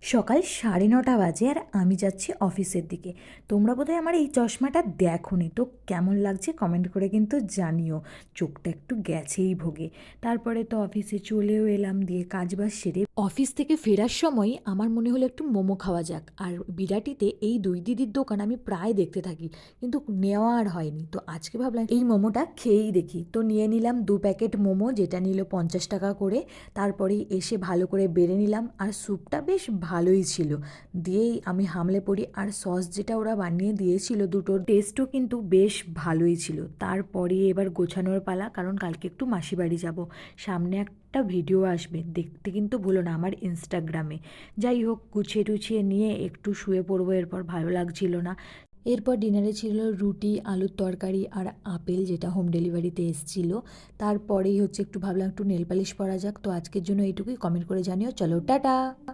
সকাল 9:30 বাজে আর আমি যাচ্ছি অফিসের দিকে। তোমরা বোধহয় আমার এই চশমাটা দেখোনি, তো কেমন লাগছে কমেন্ট করে কিন্তু জানিও। চোখটা একটু গেছেই ভোগে। তারপরে তো অফিসে চলেও এলাম, দিয়ে কাজবাজ সেরে অফিস থেকে ফেরার সময় আমার মনে হলো একটু মোমো খাওয়া যাক। আর বিরাটিতে এই দুই দিদির দোকান আমি প্রায় দেখতে থাকি, কিন্তু নেওয়া আর হয়নি। তো আজকে ভাবলাম এই মোমোটা খেয়েই দেখি। তো নিয়ে নিলাম 2 প্যাকেট মোমো, যেটা নিল 50 টাকা করে। তারপরেই এসে ভালো করে বেড়ে নিলাম, আর স্যুপটা বেশ ভালোই ছিল। দিয়েই আমি হামলে পড়ি, আর সস যেটা ওরা বানিয়ে দিয়েছিল দুটোর টেস্টও কিন্তু বেশ ভালোই ছিল। তারপরে এবার গোছানোর পালা, কারণ কালকে একটু মাসি বাড়ি যাব। সামনে একটা ভিডিও আসবে, দেখতে কিন্তু ভুলো না আমার ইনস্টাগ্রামে। যাই হোক, গুছিয়ে টুছিয়ে নিয়ে একটু শুয়ে পড়বো, এরপর ভালো লাগছিল না। এরপর ডিনারে ছিল রুটি, আলুর তরকারি আর আপেল, যেটা হোম ডেলিভারিতে এসেছিলো। তারপরেই হচ্ছে একটু ভাবলাম একটু নেল পালিশ পরা যাক। তো আজকের জন্য এইটুকুই, কমেন্ট করে জানিও। চলো টাটা।